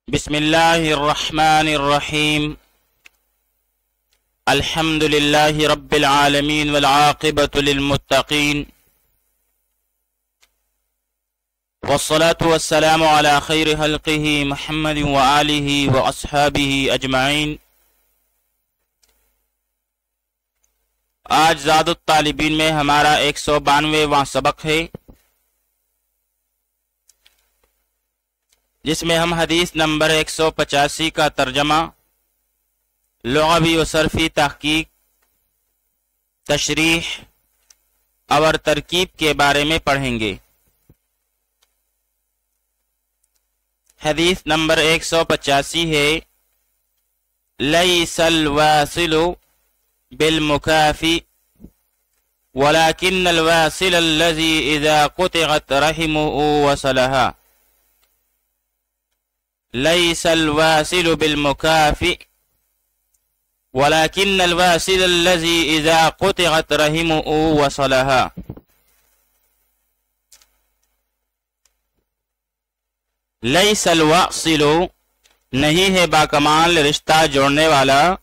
بسم الله الرحمن الرحيم. الحمد لله رب العالمين والعاقبة للمتقين، والصلاة والسلام على خير خلقه محمد وآله وأصحابه أجمعين. آج زاد الطالبین میں ہمارا 192واں سبق ہے، جس میں ہم حدیث نمبر 185 کا ترجمہ، لغوی و صرفی تحقیق، تشریح اور ترکیب کے بارے میں پڑھیں گے۔ حدیث نمبر 185 ہے، لیس الواصل بالمکافی ولكن الواصل الذي إذا قطعت رحمه وصلها. ليس الواصل بالمكافئ ولكن الواصل الذي إذا قطعت رحمه وصلها. ليس الواصل نہیں ہے باکمال رشتہ جوڑنے والا،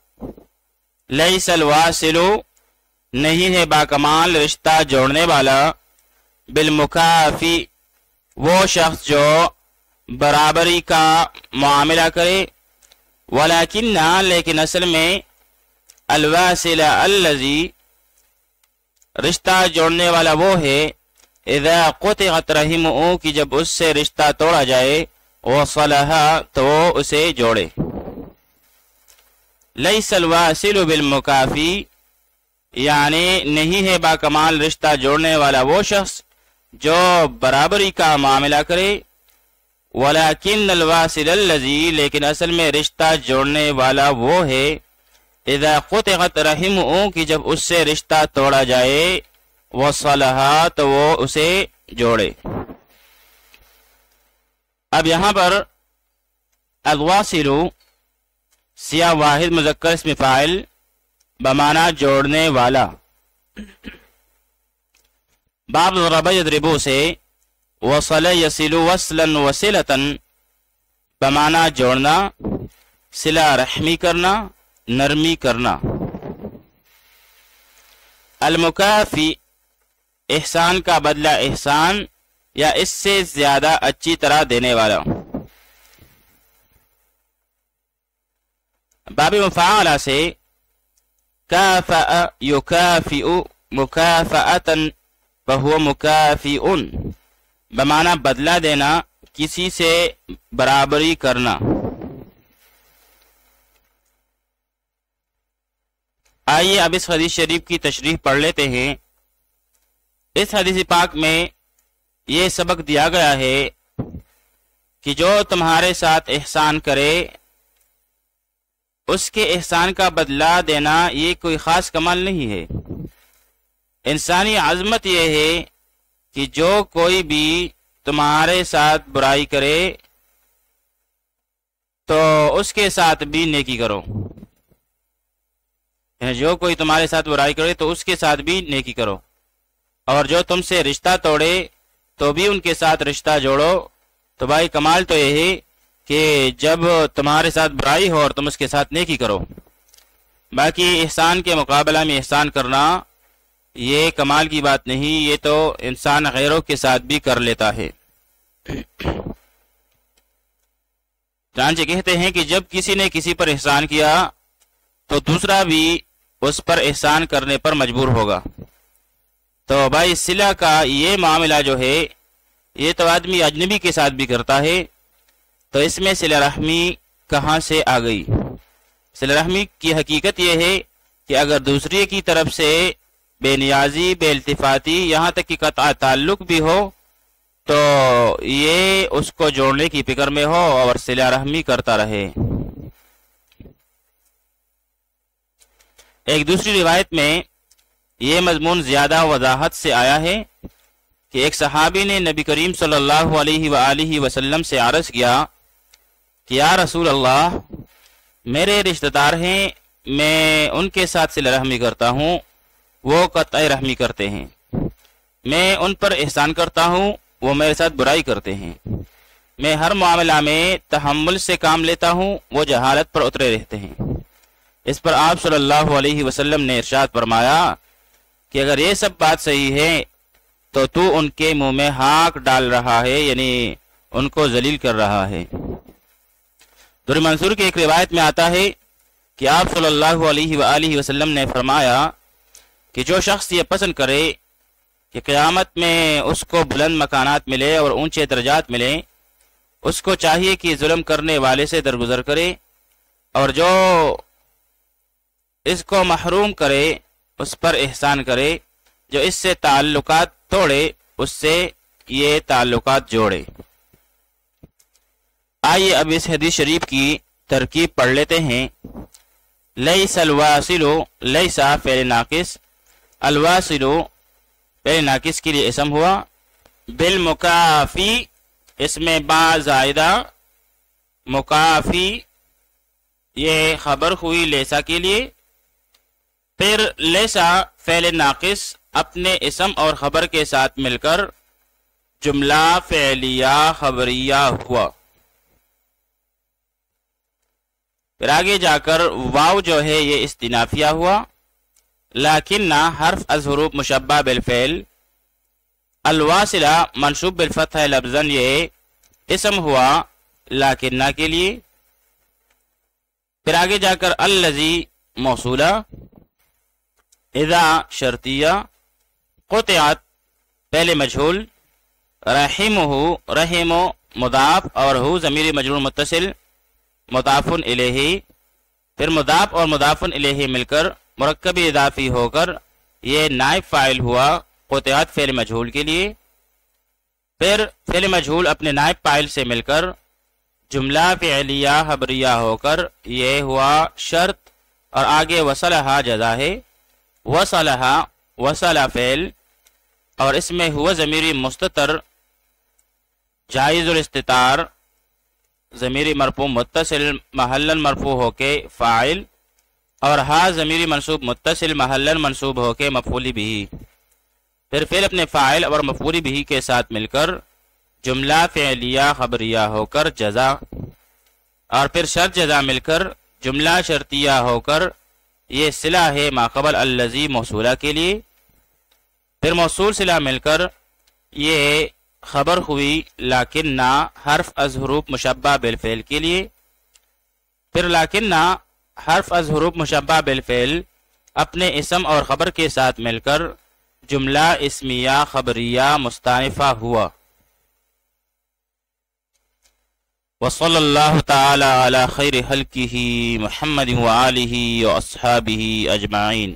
ليس الواصل نہیں ہے باکمال رشتہ جوڑنے والا، بالمکافی وہ شخص جو برابری کا معاملہ کرے، ولیکن لیکن اصل میں الواصل الذی رشتہ جوڑنے والا وہ ہے، اذا قطعت رحمہ کہ جب اس سے رشتہ توڑا جائے، وصلہا تو وہ اسے جوڑے۔ لیس الواصل بالمکافی یعنی نہیں ہے باکمال رشتہ جوڑنے والا وہ شخص جو برابری کا معاملہ کرے، ولیکن الواصل الذی لیکن اصل میں رشتہ جوڑنے والا وہ ہے، اذا قطعت رحمہ کہ جب اس سے رشتہ توڑا جائے، وصلہا تو وہ اسے جوڑے۔ اب یہاں پر الواصل سیاہ واحد مذکر اسم فاعل بمعنی جوڑنے والا، باب ضرب یضربو سے وصل یصل وصلا وصلتا بمعنی جوڑنا، صلہ رحمی کرنا، نرمی کرنا۔ المکافی احسان کا بدلہ احسان یا اس سے زیادہ اچھی طرح دینے والا۔ باب مفاعلہ سے کافأ یکافئ مکافأتا فہو مکافئ بمعنی بدلہ دینا، کسی سے برابری کرنا۔ آئیے اب اس حدیث شریف کی تشریح پڑھ لیتے ہیں۔ اس حدیث پاک میں یہ سبق دیا گیا ہے کہ جو تمہارے ساتھ احسان کرے اس کے احسان کا بدلہ دینا یہ کوئی خاص کمال نہیں ہے۔ انسانی عظمت یہ ہے کہ جو کوئی بھی تمہارے ساتھ برائی کرے تو اس کے ساتھ بھی نیکی کرو، جو کوئی تمہارے ساتھ برائی کرے تو اس کے ساتھ بھی نیکی کرو، اور جو تم سے رشتہ توڑے تو بھی ان کے ساتھ رشتہ جوڑو۔ تو بھائی کمال تو یہ ہے کہ جب تمہارے ساتھ برائی ہو اور تم اس کے ساتھ نیکی کرو۔ باقی احسان کے مقابلہ میں احسان کرنا یہ کمال کی بات نہیں، یہ تو انسان غیروں کے ساتھ بھی کر لیتا ہے۔ چنانچہ کہتے ہیں کہ جب کسی نے کسی پر احسان کیا تو دوسرا بھی اس پر احسان کرنے پر مجبور ہوگا۔ تو بھائی صلہ کا یہ معاملہ جو ہے یہ تو آدمی اجنبی کے ساتھ بھی کرتا ہے، تو اس میں صلہ رحمی کہاں سے آ گئی؟ صلہ رحمی کی حقیقت یہ ہے کہ اگر دوسرے کی طرف سے بے نیازی، بے التفاتی، یہاں تک کہ قطع تعلق بھی ہو تو یہ اس کو جوڑنے کی فکر میں ہو اور صلہ رحمی کرتا رہے۔ ایک دوسری روایت میں یہ مضمون زیادہ وضاحت سے آیا ہے کہ ایک صحابی نے نبی کریم صلی اللہ علیہ وآلہ وسلم سے عرض کیا کہ یا رسول اللہ، میرے رشتہ دار ہیں، میں ان کے ساتھ صلہ رحمی کرتا ہوں، وہ قطع رحمی کرتے ہیں، میں ان پر احسان کرتا ہوں، وہ میرے ساتھ برائی کرتے ہیں، میں ہر معاملہ میں تحمل سے کام لیتا ہوں وہ جہالت پر اترے رہتے ہیں۔ اس پر آپ صلی اللہ علیہ وسلم نے ارشاد فرمایا کہ اگر یہ سب بات صحیح ہے تو تو ان کے منہ میں ہاک ڈال رہا ہے، یعنی ان کو ذلیل کر رہا ہے۔ در منصور کی ایک روایت میں آتا ہے کہ آپ صلی اللہ علیہ وآلہ وسلم نے فرمایا کہ جو شخص یہ پسند کرے کہ قیامت میں اس کو بلند مکانات ملے اور اونچے درجات ملے، اس کو چاہیے کہ ظلم کرنے والے سے درگزر کرے، اور جو اس کو محروم کرے اس پر احسان کرے، جو اس سے تعلقات توڑے اس سے یہ تعلقات جوڑے۔ آئیے اب اس حدیث شریف کی ترکیب پڑھ لیتے ہیں۔ لیس الواصل، لیسا فعل ناقص، الواصل فعل ناقص کے لیے اسم ہوا، بالمکافی اس میں با زائدہ، مکافی یہ خبر ہوئی لیسا کے لیے، پھر لیسا فعل ناقص اپنے اسم اور خبر کے ساتھ مل کر جملہ فعلیہ خبریہ ہوا۔ پھر آگے جا کر واو جو ہے یہ استنافیہ ہوا، لیکن حرف از حروف مشبہ بالفعل، الواصلہ منصوب بالفتح لفظاً یہ اسم ہوا لیکن کے لیے۔ پھر آگے جا کر الذی موصولہ، اذا شرطیہ، قطعت پہلے مجہول، رحمہ رحم مضاف اور ہو ضمیر مجرور متصل مضاف الیہ، پھر مضاف اور مضاف الیہ مل کر مرکب اضافی ہو کر یہ نائب فاعل ہوا قطعت فعل مجہول کے لیے، پھر فعل مجہول اپنے نائب فاعل سے مل کر جملہ فعلیہ خبریہ ہو کر یہ ہوا شرط، اور آگے وصلہ جزا ہے، وصلہ وصلہ فعل، اور اس میں ہوا ضمیری مستتر جائز الاستتار، ضمیری مرفوع متصل محلاً مرفوع ہو کے فاعل، اور ہا ضمیری منصوب متصل محلاً منصوب ہو کے مفعول بھی، پھر فعل اپنے فاعل اور مفعول بھی کے ساتھ مل کر جملہ فعلیہ خبریہ ہو کر جزا، اور پھر شرط جزا مل کر جملہ شرطیہ ہو کر یہ صلہ ہے ما قبل الذی موصولہ کے لیے، پھر موصول صلہ مل کر یہ خبر ہوئی لیکن حرف از حروف مشبہ بالفعل کے لیے، پھر لیکن حرف از حروف مشبہ بالفعل اپنے اسم اور خبر کے ساتھ مل کر جملہ اسمیہ خبریہ مستانفہ ہوا۔ وصلی اللہ تعالی علی خیر خلقہ محمد وآلہ واصحابہ اجمعین۔